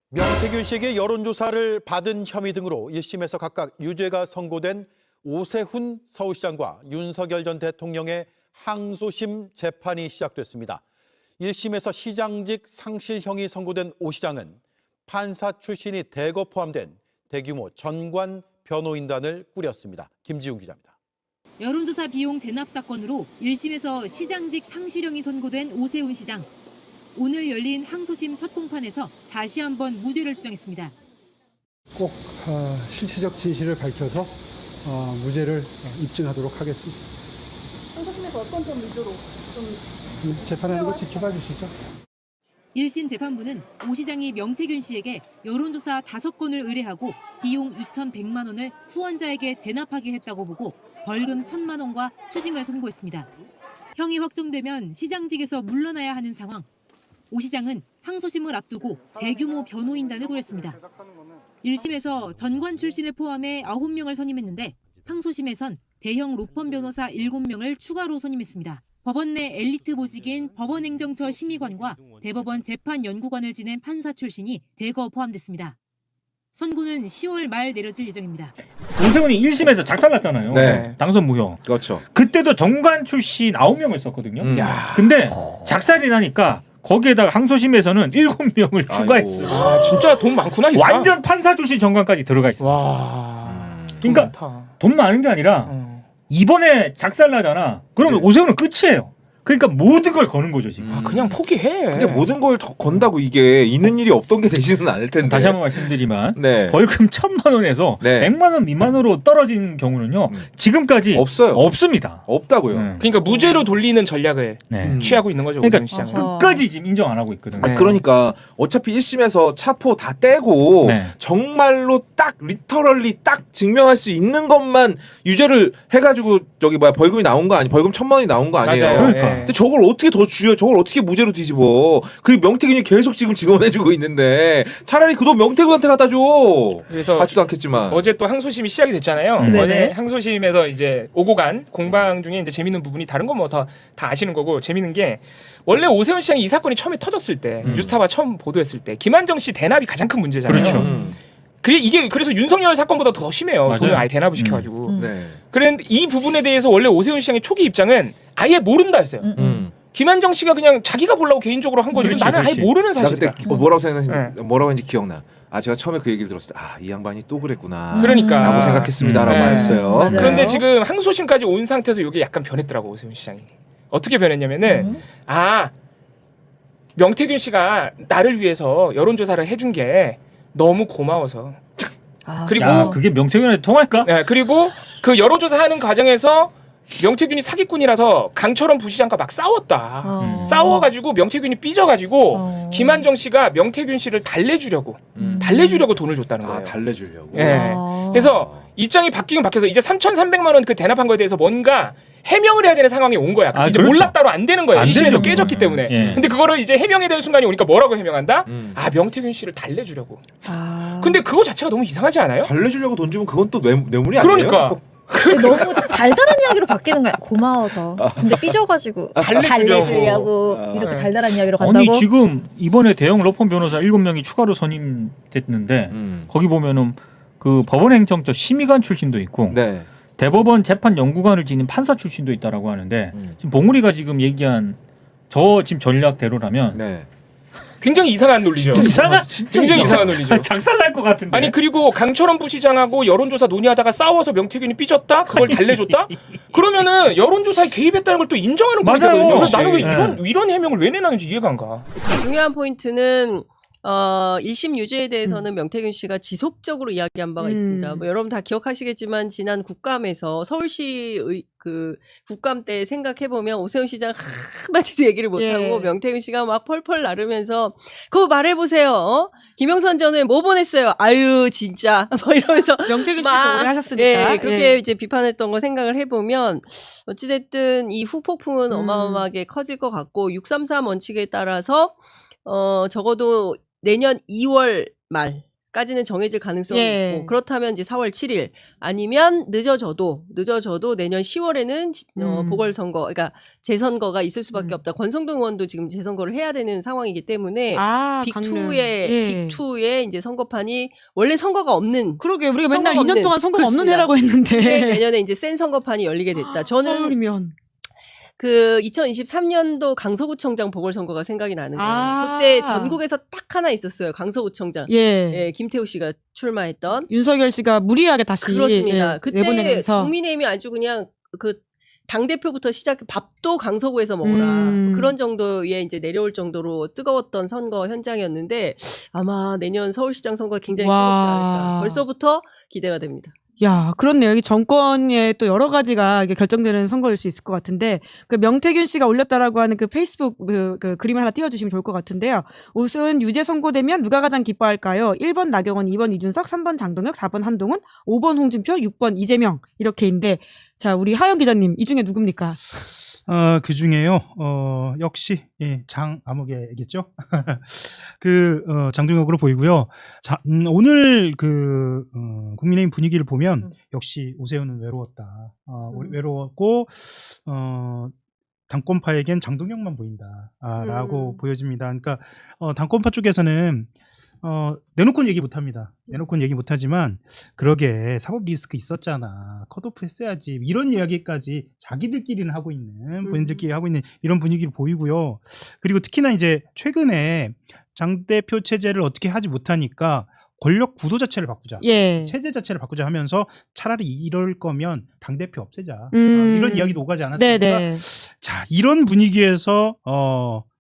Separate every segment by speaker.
Speaker 1: 명태균 씨에게 여론조사를 받은 혐의 등으로 1심에서 각각 유죄가 선고된 오세훈 서울시장과 윤석열 전 대통령의 항소심 재판이 시작됐습니다. 1심에서 시장직 상실형이 선고된 오 시장은 판사 출신이 대거 포함된 대규모 전관 변호인단을 꾸렸습니다. 김지훈 기자입니다.
Speaker 2: 여론조사 비용 대납 사건으로 1심에서 시장직 상실형이 선고된 오세훈 시장. 오늘 열린 항소심 첫 공판에서 다시 한번 무죄를 주장했습니다.
Speaker 3: 꼭 실체적 진실을 밝혀서 무죄를 입증하도록 하겠습니다.
Speaker 4: 항소심에서 어떤 점 위주로
Speaker 3: 재판하는 거 지켜봐 주시죠.
Speaker 2: 1심 재판부는 오 시장이 명태균 씨에게 여론조사 5건을 의뢰하고 비용 2,100만 원을 후원자에게 대납하게 했다고 보고 벌금 1,000만 원과 추징을 선고했습니다. 형이 확정되면 시장직에서 물러나야 하는 상황. 오 시장은 항소심을 앞두고 대규모 변호인단을 꾸렸습니다. 1심에서 전관 출신을 포함해 9명을 선임했는데 항소심에선 대형 로펌 변호사 7명을 추가로 선임했습니다. 법원 내 엘리트 보직인 법원행정처 심의관과 대법원 재판연구관을 지낸 판사 출신이 대거 포함됐습니다. 선고는 10월 말 내려질 예정입니다.
Speaker 5: 오세훈이 1심에서 작살났잖아요.
Speaker 6: 네.
Speaker 5: 당선 무효.
Speaker 6: 그렇죠.
Speaker 5: 그때도 정관 출신 9명을 썼거든요. 근데 작살이 나니까 거기에다가 항소심에서는 7명을 추가했어요.
Speaker 7: 아, 진짜 돈 많구나. 진짜.
Speaker 5: 완전 판사 출신 정관까지 들어가 있어요.
Speaker 7: 와.
Speaker 5: 그러니까 돈 많은 게 아니라 이번에 작살나잖아. 그러면 오세훈은 끝이에요. 그러니까 모든 걸 거는 거죠 지금.
Speaker 7: 아, 그냥 포기해.
Speaker 6: 근데 모든 걸 더 건다고 이게 있는 일이 없던 게 되지는 않을 텐데.
Speaker 5: 다시 한번 말씀드리면
Speaker 6: 네.
Speaker 5: 벌금 1,000만 원에서
Speaker 6: 네.
Speaker 5: 100만 원 미만으로 떨어진 경우는요. 지금까지
Speaker 6: 없어요.
Speaker 5: 없습니다.
Speaker 6: 없다고요.
Speaker 7: 그러니까 무죄로 돌리는 전략을 취하고 있는 거죠.
Speaker 5: 그러니까
Speaker 7: 오세훈 시장은.
Speaker 5: 끝까지 지금 인정 안 하고 있거든요.
Speaker 7: 네.
Speaker 6: 그러니까 어차피 1심에서 차포 다 떼고
Speaker 5: 네.
Speaker 6: 정말로 딱 리터럴리 딱 증명할 수 있는 것만 유죄를 해가지고 저기 벌금이 나온 거 아니 벌금 1,000만 원이 나온 거 아니에요.
Speaker 7: 맞아요.
Speaker 5: 그러니까.
Speaker 7: 예.
Speaker 6: 근데 저걸 어떻게 더 줄여? 저걸 어떻게 무죄로 뒤집어? 그 명태균이 계속 지금 증언해주고 있는데 차라리 그 돈 명태균한테 갖다 줘.
Speaker 7: 그래서
Speaker 6: 받지도 않겠지만.
Speaker 7: 어제 또 항소심이 시작이 됐잖아요.
Speaker 2: 네네.
Speaker 7: 어제 항소심에서 이제 오고 간 공방 중에 이제 재밌는 부분이 다른 건 뭐 다 아시는 거고 재밌는 게 원래 오세훈 시장이 이 사건이 처음에 터졌을 때 뉴스타파 처음 보도했을 때 김한정 씨 대납이 가장 큰 문제잖아요.
Speaker 5: 그렇죠.
Speaker 7: 이게 그래서 윤석열 사건보다 더 심해요.
Speaker 5: 맞아요.
Speaker 7: 돈을 아예 대납을 시켜가지고.
Speaker 6: 네.
Speaker 7: 그런데 이 부분에 대해서 원래 오세훈 시장의 초기 입장은 아예 모른다였어요. 김한정 씨가 그냥 자기가 보려고 개인적으로 한 거지.
Speaker 5: 그렇지,
Speaker 7: 나는
Speaker 5: 그렇지.
Speaker 7: 아예 모르는
Speaker 6: 나
Speaker 7: 사실이다.
Speaker 6: 그때 뭐라고 생각했는지 뭐라고 했는지 기억나. 아 제가 처음에 그 얘기를 들었을 때 아 이 양반이 또 그랬구나.
Speaker 7: 그러니까.
Speaker 6: 라고 생각했습니다라고
Speaker 7: 네.
Speaker 6: 말했어요.
Speaker 2: 맞아요.
Speaker 7: 그런데 지금 항소심까지 온 상태에서 이게 약간 변했더라고 오세훈 시장이. 어떻게 변했냐면은 명태균 씨가 나를 위해서 여론조사를 해준 게 너무 고마워서. 그리고
Speaker 5: 야, 그게 명태균한테 통할까?
Speaker 7: 네, 그리고 그 여론조사하는 과정에서 명태균이 사기꾼이라서 강철원 부시장과 막 싸웠다. 싸워가지고 명태균이 삐져가지고 김한정 씨가 명태균 씨를 달래주려고 돈을 줬다는 거예요.
Speaker 6: 아 달래주려고.
Speaker 7: 예. 그래서 입장이 바뀌긴 바뀌어서 이제 3,300만 원 그 대납한 거에 대해서 뭔가 해명을 해야 되는 상황이 온 거야. 이제
Speaker 5: 그렇죠.
Speaker 7: 몰랐다로 안 되는 거예요.
Speaker 5: 안
Speaker 7: 1심에서
Speaker 5: 되죠.
Speaker 7: 깨졌기 때문에.
Speaker 5: 예.
Speaker 7: 근데 그거를 이제 해명해야 되는 순간이 오니까 뭐라고 해명한다? 아 명태균 씨를 달래주려고. 근데 그거 자체가 너무 이상하지 않아요?
Speaker 6: 달래주려고 돈 주면 그건 또 뇌물이 아니에요?
Speaker 7: 그러니까.
Speaker 4: 너무 달달한 이야기로 바뀌는 거야. 고마워서. 근데 삐져가지고 달래주려고 이렇게 달달한 이야기로 간다고.
Speaker 5: 아니 지금 이번에 대형 로펌 변호사 7명이 추가로 선임됐는데 거기 보면은 그 법원행정처 심의관 출신도 있고
Speaker 6: 네.
Speaker 5: 대법원 재판연구관을 지닌 판사 출신도 있다라고 하는데 지금 봉우리가 지금 얘기한 저 지금 전략대로라면
Speaker 6: 네.
Speaker 7: 굉장히 이상한 논리죠. 굉장히 이상한 논리죠.
Speaker 5: 작살날 것 같은데.
Speaker 7: 아니 그리고 강철원 부시장하고 여론조사 논의하다가 싸워서 명태균이 삐졌다? 그걸 달래줬다? 그러면은 여론조사에 개입했다는 걸 또 인정하는
Speaker 5: 맞아요.
Speaker 7: 거거든요. 그래서 나는 왜
Speaker 5: 네.
Speaker 7: 이런 해명을 왜 내놨는지 이해가 안 가.
Speaker 8: 중요한 포인트는 1심 유죄에 대해서는 명태균 씨가 지속적으로 이야기한 바가 있습니다. 뭐 여러분 다 기억하시겠지만 지난 국감에서 서울시 그 국감 때 생각해보면 오세훈 시장 한마디도 얘기를 못하고 명태균 씨가 막 펄펄 나르면서 그거 말해보세요. 김영선 전 의원 뭐 보냈어요? 아유 진짜 뭐 이러면서
Speaker 9: 명태균 씨도 오래 하셨으니까.
Speaker 8: 예, 그렇게 이제 비판했던 거 생각을 해보면 어찌됐든 이 후폭풍은 어마어마하게 커질 것 같고 633 원칙에 따라서 적어도 내년 2월 말 까지는 정해질 가능성이
Speaker 9: 예.
Speaker 8: 있고 그렇다면 이제 4월 7일 아니면 늦어져도 내년 10월에는 보궐선거 그러니까 재선거가 있을 수밖에 없다. 권성동 의원도 지금 재선거를 해야 되는 상황이기 때문에
Speaker 9: 강릉. 예.
Speaker 8: 빅2의 이제 선거판이 원래 선거가 없는
Speaker 9: 그러게 우리가 맨날
Speaker 8: 선거가
Speaker 9: 2년 동안 선거가 없는
Speaker 8: 그렇습니다.
Speaker 9: 해라고 했는데
Speaker 8: 그게 내년에 이제 센 선거판이 열리게 됐다. 저는
Speaker 9: 서울이면
Speaker 8: 그 2023년도 강서구청장 보궐선거가 생각이 나는 거예요. 그때 전국에서 딱 하나 있었어요. 강서구청장. 예, 김태우 씨가 출마했던.
Speaker 9: 윤석열 씨가 무리하게 다시
Speaker 8: 그렇습니다.
Speaker 9: 예,
Speaker 8: 그때
Speaker 9: 내보내면서
Speaker 8: 국민의힘이 아주 그냥 그 당대표부터 시작해 밥도 강서구에서 먹어라. 그런 정도의 이제 내려올 정도로 뜨거웠던 선거 현장이었는데 아마 내년 서울시장 선거가 굉장히 뜨겁지 않을까. 벌써부터 기대가 됩니다.
Speaker 9: 야, 그렇네요. 이 정권의 또 여러 가지가 이게 결정되는 선거일 수 있을 것 같은데, 그 명태균 씨가 올렸다라고 하는 그 페이스북 그 그림을 하나 띄워주시면 좋을 것 같은데요. 우선 유죄 선고되면 누가 가장 기뻐할까요? 1번 나경원, 2번 이준석, 3번 장동혁, 4번 한동훈, 5번 홍준표, 6번 이재명 이렇게인데, 자, 우리 하영 기자님 이 중에 누굽니까?
Speaker 10: 그 중에요, 역시, 예, 장암흑이겠죠? 장동혁으로 보이고요. 오늘 국민의힘 분위기를 보면, 역시 오세훈은 외로웠다. 외로웠고, 당권파에겐 장동혁만 보인다. 라고 보여집니다. 그러니까, 당권파 쪽에서는, 내놓고는 얘기 못합니다. 내놓고는 얘기 못하지만 그러게 사법 리스크 있었잖아. 컷오프 했어야지. 이런 이야기까지 자기들끼리는 하고 있는 본인들끼리 하고 있는 이런 분위기를 보이고요. 그리고 특히나 이제 최근에 당대표 체제를 어떻게 하지 못하니까 권력 구도 자체를 바꾸자.
Speaker 9: 예.
Speaker 10: 체제 자체를 바꾸자 하면서 차라리 이럴 거면 당대표 없애자. 이런 이야기도 오가지 않았습니까?
Speaker 9: 네네.
Speaker 10: 자, 이런 분위기에서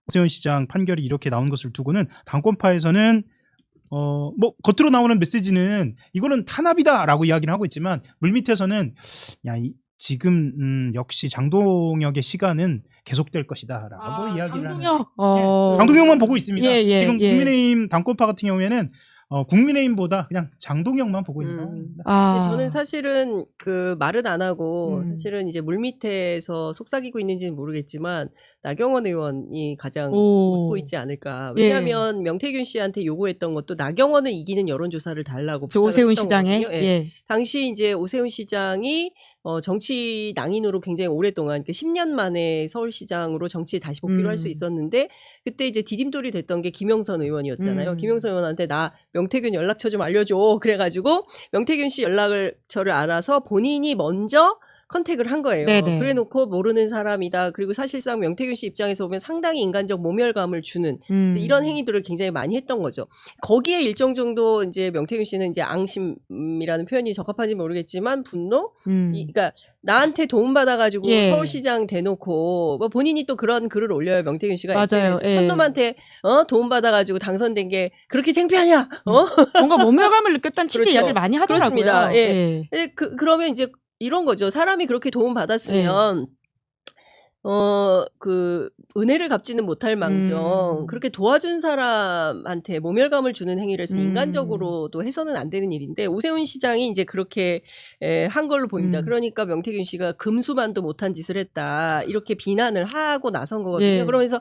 Speaker 10: 오세훈 시장 판결이 이렇게 나온 것을 두고는 당권파에서는 겉으로 나오는 메시지는 이거는 탄압이다라고 이야기를 하고 있지만 물밑에서는 지금 역시 장동혁의 시간은 계속될 것이다라고 이야기를 하는. 장동혁만 보고 있습니다. 지금 국민의힘 당권파 같은 경우에는 국민의힘보다 그냥 장동혁만 보고 있는 상황입니다.
Speaker 8: 근데 저는 사실은 그 말은 안 하고 사실은 이제 물밑에서 속삭이고 있는지는 모르겠지만 나경원 의원이 가장 웃고 있지 않을까. 왜냐하면 명태균 씨한테 요구했던 것도 나경원을 이기는 여론조사를 달라고
Speaker 9: 오세훈 시장에.
Speaker 8: 당시 이제 오세훈 시장이 정치 낭인으로 굉장히 오랫동안 10년 만에 서울시장으로 정치에 다시 복귀를 할 수 있었는데 그때 이제 디딤돌이 됐던 게 김영선 의원이었잖아요. 김영선 의원한테 나 명태균 연락처 좀 알려줘. 그래가지고 명태균 씨 연락처를 알아서 본인이 먼저 컨택을 한 거예요.
Speaker 9: 네네.
Speaker 8: 그래놓고 모르는 사람이다. 그리고 사실상 명태균 씨 입장에서 보면 상당히 인간적 모멸감을 주는 이런 행위들을 굉장히 많이 했던 거죠. 거기에 일정 정도 이제 명태균 씨는 이제 앙심이라는 표현이 적합한지 모르겠지만 분노? 그러니까 나한테 도움받아가지고 서울시장 대놓고 본인이 또 그런 글을 올려요. 명태균 씨가 SNS. 촌놈한테 도움받아가지고 당선된 게 그렇게 창피하냐?
Speaker 9: 뭔가 모멸감을 느꼈다는 취지의 이야기를 많이 하더라고요.
Speaker 8: 그렇습니다. 그러면 이제 이런 거죠. 사람이 그렇게 도움 받았으면 은혜를 갚지는 못할 망정 그렇게 도와준 사람한테 모멸감을 주는 행위를 해서 인간적으로도 해서는 안 되는 일인데 오세훈 시장이 이제 그렇게 한 걸로 보입니다. 그러니까 명태균 씨가 금수만도 못한 짓을 했다 이렇게 비난을 하고 나선 거거든요. 그러면서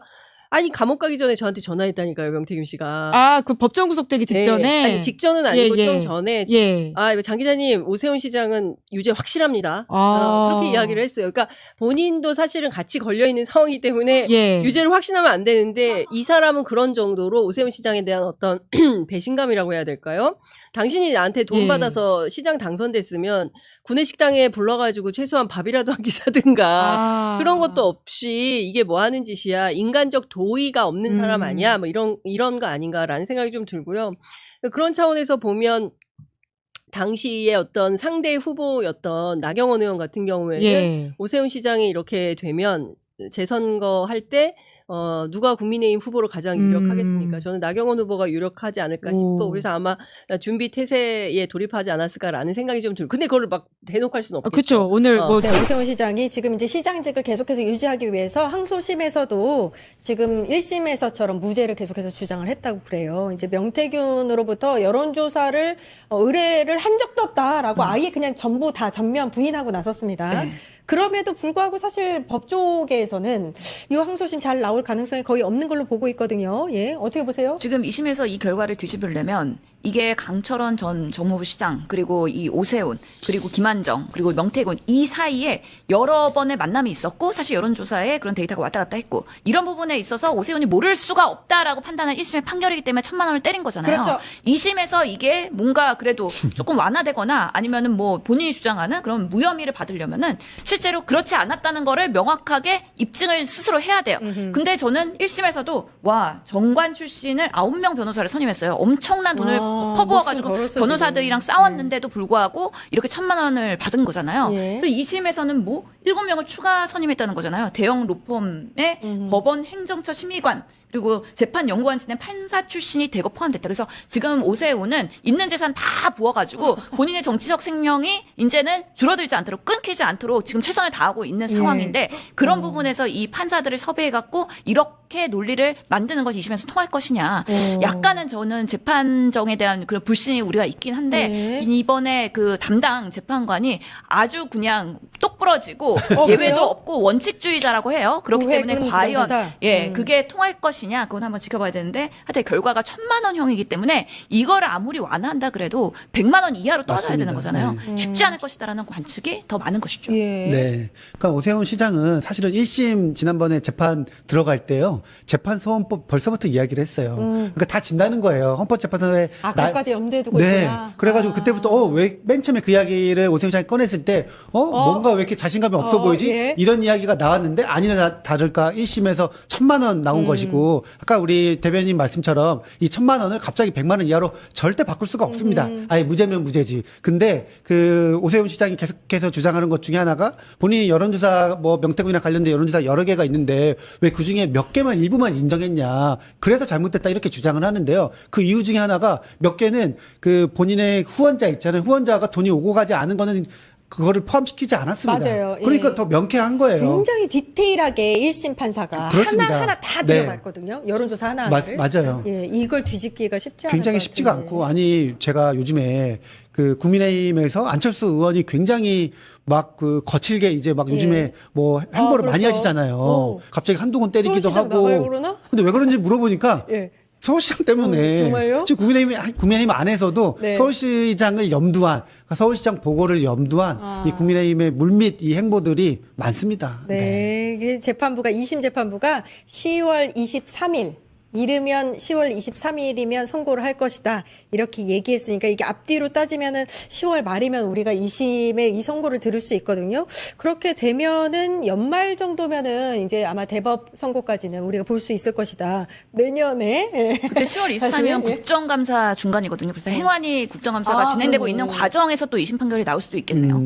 Speaker 8: 아니 감옥 가기 전에 저한테 전화했다니까요. 명태균 씨가.
Speaker 9: 그 법정 구속되기 직전에?
Speaker 8: 아니 직전은 아니고 좀 전에 장 기자님 오세훈 시장은 유죄 확실합니다. 그렇게 이야기를 했어요. 그러니까 본인도 사실은 같이 걸려있는 상황이기 때문에 유죄를 확신하면 안 되는데 이 사람은 그런 정도로 오세훈 시장에 대한 어떤 배신감이라고 해야 될까요? 당신이 나한테 돈 받아서 시장 당선됐으면 구내식당에 불러가지고 최소한 밥이라도 한 끼 사든가 그런 것도 없이 이게 뭐 하는 짓이야. 인간적 도의가 없는 사람 아니야. 뭐 이런 거 아닌가라는 생각이 좀 들고요. 그런 차원에서 보면 당시에 어떤 상대 후보였던 나경원 의원 같은 경우에는 오세훈 시장이 이렇게 되면 재선거 할 때 누가 국민의힘 후보로 가장 유력하겠습니까? 저는 나경원 후보가 유력하지 않을까 싶고 그래서 아마 준비 태세에 돌입하지 않았을까라는 생각이 좀 들고 근데 그걸 막 대놓고 할 수는 없겠죠.
Speaker 9: 그렇죠. 오늘
Speaker 11: 오세훈 시장이 지금 이제 시장직을 계속해서 유지하기 위해서 항소심에서도 지금 1심에서처럼 무죄를 계속해서 주장을 했다고 그래요. 이제 명태균으로부터 여론조사를 의뢰를 한 적도 없다라고 아예 그냥 전부 다 전면 부인하고 나섰습니다. 그럼에도 불구하고 사실 법조계에서는 이 항소심 잘 나올 나올 가능성이 거의 없는 걸로 보고 있거든요. 예, 어떻게 보세요?
Speaker 12: 지금 2심에서 이 결과를 뒤집으려면 이게 강철원 전 정무부 시장 그리고 이 오세훈 그리고 김한정 그리고 명태균 이 사이에 여러 번의 만남이 있었고 사실 여론조사에 그런 데이터가 왔다 갔다 했고 이런 부분에 있어서 오세훈이 모를 수가 없다라고 판단한 1심의 판결이기 때문에 1,000만 원을 때린 거잖아요.
Speaker 11: 그렇죠.
Speaker 12: 2심에서 이게 뭔가 그래도 조금 완화되거나 아니면은 뭐 본인이 주장하는 그런 무혐의를 받으려면은 실제로 그렇지 않았다는 거를 명확하게 입증을 스스로 해야 돼요. 근데 저는 1심에서도 와 정관 출신을 9명 변호사를 선임했어요. 엄청난 돈을 퍼부어가지고 변호사들이랑 싸웠는데도 불구하고 이렇게 1,000만 원을 받은 거잖아요.
Speaker 11: 예.
Speaker 12: 그래서 2심에서는 뭐 7명을 추가 선임했다는 거잖아요. 대형 로펌의 법원 행정처 심의관 그리고 재판연구원 지낸 판사 출신이 대거 포함됐다. 그래서 지금 오세훈은 있는 재산 다 부어가지고 본인의 정치적 생명이 이제는 줄어들지 않도록 끊기지 않도록 지금 최선을 다하고 있는 상황인데 그런 부분에서 이 판사들을 섭외해갖고 이렇게 논리를 만드는 것이 2심에서 통할 것이냐. 약간은 저는 재판정에 대한 그런 불신이 우리가 있긴 한데 이번에 그 담당 재판관이 아주 그냥 똑부러지고 예외도
Speaker 11: 그래요?
Speaker 12: 없고 원칙주의자라고 해요. 그렇기 때문에
Speaker 11: 우회군
Speaker 12: 과연
Speaker 11: 부정사.
Speaker 12: 그게 통할 것이냐 그건 한번 지켜봐야 되는데 하여튼 결과가 1,000만 원형이기 때문에 이거를 아무리 완화한다 그래도 100만 원 이하로 떨어져야 되는 거잖아요. 쉽지 않을 것이다라는 관측이 더 많은 것이죠.
Speaker 11: 예.
Speaker 3: 네. 그러니까 오세훈 시장은 사실은 1심 지난번에 재판 들어갈 때요. 재판소원법 벌써부터 이야기를 했어요. 그러니까 다 진다는 거예요. 헌법재판소에
Speaker 11: 그것까지 염두에 두고
Speaker 3: 네.
Speaker 11: 있구나.
Speaker 3: 그래가지고 그때부터 왜 맨 처음에 그 이야기를 오세훈 시장이 꺼냈을 때 뭔가 왜 이렇게 자신감이 없어 보이지?
Speaker 11: 예.
Speaker 3: 이런 이야기가 나왔는데 아니나 다를까 1심에서 1,000만 원 나온 것이고 아까 우리 대변인 말씀처럼 이 1,000만 원을 갑자기 100만 원 이하로 절대 바꿀 수가 없습니다. 아예 무죄면 무죄지. 근데 그 오세훈 시장이 계속해서 주장하는 것 중에 하나가 본인이 여론조사 뭐 명태균이랑 관련된 여론조사 여러 개가 있는데 왜 그중에 몇 개만 일부만 인정했냐. 그래서 잘못됐다 이렇게 주장을 하는데요. 그 이유 중에 하나가 몇 개는 그 본인의 후원자 있잖아요. 후원자가 돈이 오고 가지 않은 거는 그거를 포함시키지 않았습니다.
Speaker 11: 맞아요.
Speaker 3: 그러니까
Speaker 11: 예.
Speaker 3: 더 명쾌한 거예요.
Speaker 11: 굉장히 디테일하게 1심 판사가
Speaker 3: 그렇습니다.
Speaker 11: 하나하나 다
Speaker 3: 네.
Speaker 11: 들어가 있거든요. 여론조사 하나를.
Speaker 3: 맞아요.
Speaker 11: 예, 이걸 뒤집기가 쉽지 않을
Speaker 3: 굉장히
Speaker 11: 것
Speaker 3: 쉽지가
Speaker 11: 같은데.
Speaker 3: 않고 아니 제가 요즘에 그 국민의힘에서 안철수 의원이 굉장히 막 그 거칠게 이제 막 요즘에 뭐 행보를 많이
Speaker 11: 그렇죠.
Speaker 3: 하시잖아요. 갑자기 한두 번 때리기도
Speaker 11: 서울시장
Speaker 3: 하고.
Speaker 11: 나가요, 그러나?
Speaker 3: 근데 왜 그런지 물어보니까
Speaker 11: 예.
Speaker 3: 서울시장 때문에
Speaker 11: 정말요?
Speaker 3: 지금 국민의힘 안에서도
Speaker 11: 네.
Speaker 3: 서울시장을 염두한 그러니까 서울시장 보고를 염두한 이 국민의힘의 물밑 이 행보들이 많습니다.
Speaker 11: 네. 이게 재판부가 2심 재판부가 10월 23일 이르면 10월 23일이면 선고를 할 것이다. 이렇게 얘기했으니까 이게 앞뒤로 따지면은 10월 말이면 우리가 2심에 이 선고를 들을 수 있거든요. 그렇게 되면은 연말 정도면은 이제 아마 대법 선고까지는 우리가 볼 수 있을 것이다. 내년에. 예.
Speaker 12: 그때 10월 23일이면
Speaker 11: 사실은, 예.
Speaker 12: 국정감사 중간이거든요. 그래서 행안위 국정감사가 진행되고
Speaker 11: 그러네.
Speaker 12: 있는 과정에서 또 2심 판결이 나올 수도 있겠네요.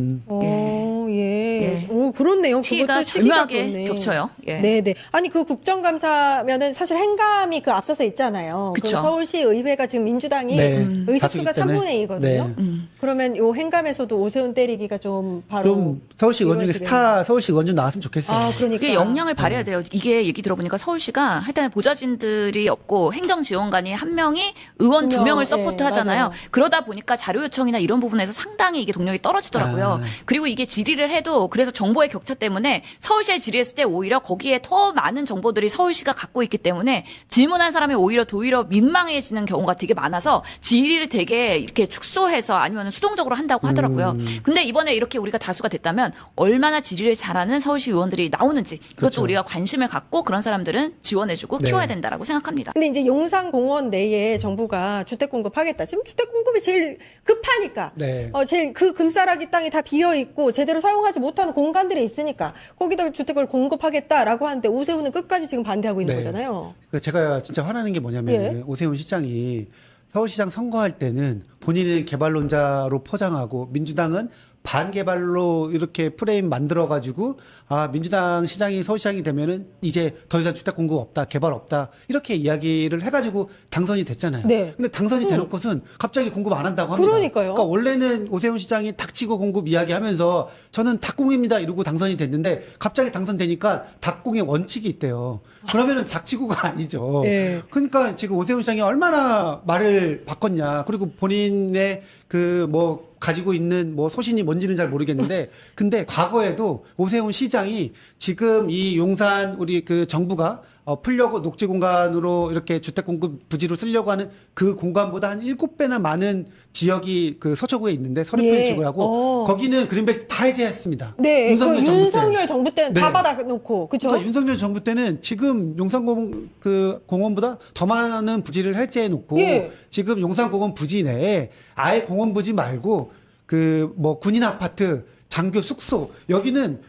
Speaker 11: 예. 오, 그렇네요.
Speaker 12: 시기가
Speaker 11: 그것도 시기가
Speaker 12: 절묘하게
Speaker 11: 그렇네.
Speaker 12: 겹쳐요. 예.
Speaker 11: 네네. 아니 그 국정감사면은 사실 행감이 그 앞서서 있잖아요. 그
Speaker 12: 그쵸.
Speaker 11: 서울시 의회가 지금 민주당이
Speaker 3: 네.
Speaker 11: 의석수가
Speaker 3: 다수기 때문에.
Speaker 11: 3분의 2거든요.
Speaker 3: 네.
Speaker 11: 그러면 요 행감에서도 오세훈 때리기가 좀 바로
Speaker 3: 좀 서울시 의원 중에
Speaker 11: 이루어지겠네요.
Speaker 3: 스타 서울시 의원 좀 나왔으면 좋겠어요.
Speaker 11: 아, 그러니까.
Speaker 12: 그게 영향을 발휘해야 돼요. 이게 얘기 들어보니까 서울시가 일단 보좌진들이 없고 행정지원관이 한 명이 의원
Speaker 11: 두
Speaker 12: 두 명을
Speaker 11: 명,
Speaker 12: 서포트
Speaker 11: 예,
Speaker 12: 하잖아요.
Speaker 11: 맞아요.
Speaker 12: 그러다 보니까 자료 요청이나 이런 부분에서 상당히 이게 동력이 떨어지더라고요. 그리고 이게 질의를 해도 그래서 정보의 격차 때문에 서울시에 질의했을 때 오히려 거기에 더 많은 정보들이 서울시가 갖고 있기 때문에 질문한 사람이 오히려 도리어 민망해지는 경우가 되게 많아서 질의를 되게 이렇게 축소해서 아니면 수동적으로 한다고 하더라고요. 근데 이번에 이렇게 우리가 다수가 됐다면 얼마나 질의를 잘하는 서울시 의원들이 나오는지 그것도
Speaker 3: 그렇죠.
Speaker 12: 우리가 관심을 갖고 그런 사람들은 지원해주고
Speaker 3: 네.
Speaker 12: 키워야 된다라고 생각합니다.
Speaker 11: 근데 이제 용산공원 내에 정부가 주택 공급하겠다. 지금 주택 공급이 제일 급하니까.
Speaker 3: 네.
Speaker 11: 제일 그 금싸라기 땅이 다 비어 있고 제대로 사용하지 못하는 공간들이 있으니까 거기다가 주택을 공급하겠다라고 하는데 오세훈은 끝까지 지금 반대하고 있는
Speaker 3: 네.
Speaker 11: 거잖아요.
Speaker 3: 제가 진짜 화나는 게 뭐냐면
Speaker 11: 예.
Speaker 3: 오세훈 시장이 서울시장 선거할 때는 본인은 개발론자로 포장하고 민주당은 반개발로 이렇게 프레임 만들어가지고 민주당 시장이 서울시장이 되면은 이제 더 이상 주택 공급 없다, 개발 없다 이렇게 이야기를 해가지고 당선이 됐잖아요.
Speaker 11: 네.
Speaker 3: 근데 당선이 되놓고선 갑자기 공급 안 한다고 합니다.
Speaker 11: 그러니까요.
Speaker 3: 그러니까 원래는 오세훈 시장이 닥치고 공급 이야기하면서 저는 닭공입니다 이러고 당선이 됐는데 갑자기 당선되니까 닭공의 원칙이 있대요. 그러면은 닥치고가 아니죠.
Speaker 11: 네.
Speaker 3: 그러니까 지금 오세훈 시장이 얼마나 말을 바꿨냐. 그리고 본인의 그 뭐 가지고 있는 뭐 소신이 뭔지는 잘 모르겠는데 근데 과거에도 오세훈 시장이 지금 이 용산 우리 그 정부가 풀려고 녹지 공간으로 이렇게 주택 공급 부지로 쓰려고 하는 그 공간보다 한 7배나 많은 지역이 그 서초구에 있는데 서리풀
Speaker 11: 예.
Speaker 3: 지구라고 거기는 그린벨트 다 해제했습니다.
Speaker 11: 네,
Speaker 3: 윤석열 정부 때.
Speaker 11: 윤석열 정부 때는 다
Speaker 3: 네.
Speaker 11: 받아놓고, 그죠?
Speaker 3: 그러니까 윤석열 정부 때는 지금 용산공원 그 공원보다 더 많은 부지를 해제해 놓고
Speaker 11: 예.
Speaker 3: 지금 용산공원 부지 내에 아예 공원 부지 말고 그 뭐 군인 아파트, 장교 숙소 여기는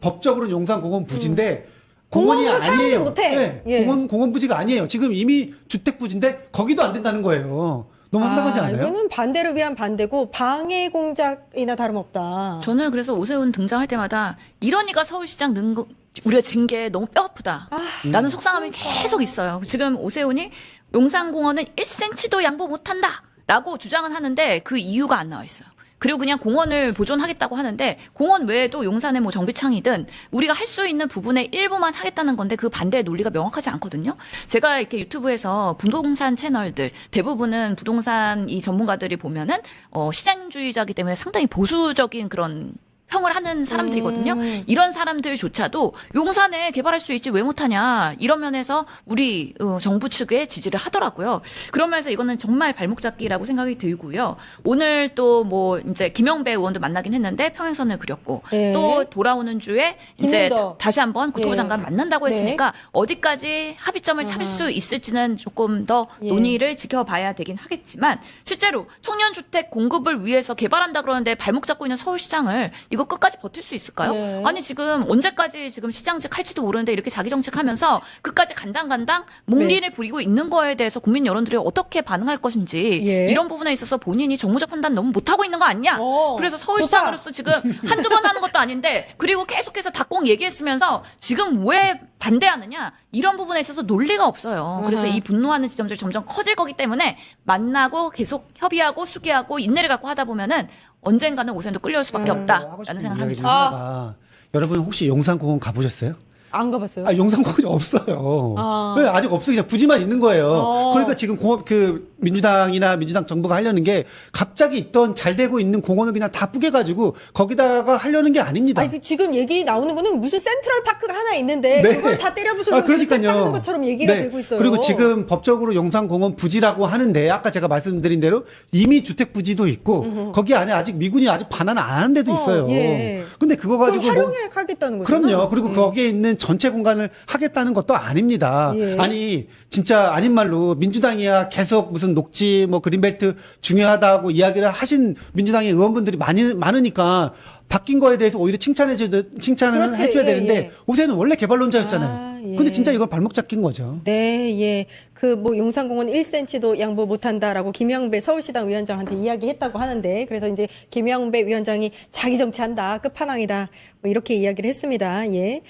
Speaker 3: 법적으로는 용산공원 부지인데 공원이
Speaker 11: 공원으로 사용을
Speaker 3: 아니에요.
Speaker 11: 못해.
Speaker 3: 네,
Speaker 11: 예.
Speaker 3: 공원 부지가 아니에요. 지금 이미 주택 부지인데 거기도 안 된다는 거예요. 너무 황당하지 않아요?
Speaker 11: 이거는 반대를 위한 반대고 방해 공작이나 다름없다.
Speaker 12: 저는 그래서 오세훈 등장할 때마다 이러니까 서울시장 는 거, 우리가 진 게 너무 뼈 아프다. 라는 속상함이 계속 있어요. 지금 오세훈이 용산공원은 1cm도 양보 못한다. 라고 주장은 하는데 그 이유가 안 나와 있어요. 그리고 그냥 공원을 보존하겠다고 하는데 공원 외에도 용산의 뭐 정비창이든 우리가 할 수 있는 부분의 일부만 하겠다는 건데 그 반대의 논리가 명확하지 않거든요. 제가 이렇게 유튜브에서 부동산 채널들 대부분은 부동산 이 전문가들이 보면은 시장주의자이기 때문에 상당히 보수적인 그런 평을 하는 사람들이거든요. 이런 사람들조차도 용산에 개발할 수 있지 왜 못하냐 이런 면에서 우리 정부 측에 지지를 하더라고요. 그러면서 이거는 정말 발목 잡기라고 생각이 들고요. 오늘 또 뭐 이제 김영배 의원도 만나긴 했는데 평행선을 그렸고
Speaker 11: 네.
Speaker 12: 또 돌아오는 주에 이제
Speaker 11: 김은덕.
Speaker 12: 다시 한번 국토부
Speaker 11: 예.
Speaker 12: 장관 만난다고 했으니까 어디까지 합의점을 찾을 수 있을지는 조금 더
Speaker 11: 예.
Speaker 12: 논의를 지켜봐야 되긴 하겠지만 실제로 청년주택 공급을 위해서 개발한다 그러는데 발목 잡고 있는 서울시장을 이거 끝까지 버틸 수 있을까요?
Speaker 11: 네.
Speaker 12: 아니 지금 언제까지 지금 시장직 할지도 모르는데 이렇게 자기 정책하면서 끝까지 간당간당 몽린을 부리고 있는 거에 대해서 국민 여론들이 어떻게 반응할 것인지
Speaker 11: 예.
Speaker 12: 이런 부분에 있어서 본인이 정무적 판단 너무 못하고 있는 거 아니냐? 그래서 서울시장으로서 지금 한두 번 하는 것도 아닌데 그리고 계속해서 닭공 얘기했으면서 지금 왜 반대하느냐? 이런 부분에 있어서 논리가 없어요. 그래서 이 분노하는 지점들이 점점 커질 거기 때문에 만나고 계속 협의하고 수기하고 인내를 갖고 하다 보면은 언젠가는 오세훈도 끌려올 수밖에
Speaker 3: 하고
Speaker 12: 없다라는
Speaker 3: 싶은
Speaker 12: 생각합니다.
Speaker 3: 이야기 중 하나가 여러분 혹시 용산공원 가보셨어요?
Speaker 11: 안 가봤어요?
Speaker 3: 용산공원이 없어요. 네, 아직 없어요. 그냥 부지만 있는 거예요. 그러니까 지금 민주당이나 민주당 정부가 하려는 게 갑자기 있던 잘 되고 있는 공원을 그냥 다 뿌개가지고 거기다가 하려는 게 아닙니다.
Speaker 11: 아니, 지금 얘기 나오는 거는 무슨 센트럴 파크가 하나 있는데 그걸 다 때려 부숴서 주택하는 것처럼 얘기가 되고 있어요.
Speaker 3: 그리고 지금 법적으로 용산공원 부지라고 하는데 아까 제가 말씀드린 대로 이미 주택 부지도 있고 거기 안에 아직 미군이 아직 반환 안 한 데도 있어요.
Speaker 11: 예.
Speaker 3: 근데 그거 가지고
Speaker 11: 그럼 활용하겠다는 거죠.
Speaker 3: 그럼요. 그리고 거기에 있는 전체 공간을 하겠다는 것도 아닙니다.
Speaker 11: 예.
Speaker 3: 아니 진짜 아닌 말로 민주당이야 계속 무슨 녹지 뭐 그린벨트 중요하다고 이야기를 하신 민주당의 의원분들이 많으니까 바뀐 거에 대해서 오히려 칭찬을
Speaker 11: 그렇지.
Speaker 3: 해줘야
Speaker 11: 예,
Speaker 3: 되는데
Speaker 11: 예.
Speaker 3: 오세훈은 원래 개발론자였잖아요.
Speaker 11: 예.
Speaker 3: 근데 진짜 이건 발목 잡긴 거죠.
Speaker 11: 네, 예. 그 뭐 용산공원 1cm도 양보 못한다라고 김영배 서울시당 위원장한테 이야기했다고 하는데 그래서 이제 김영배 위원장이 자기 정치한다 끝판왕이다 뭐 이렇게 이야기를 했습니다. 예.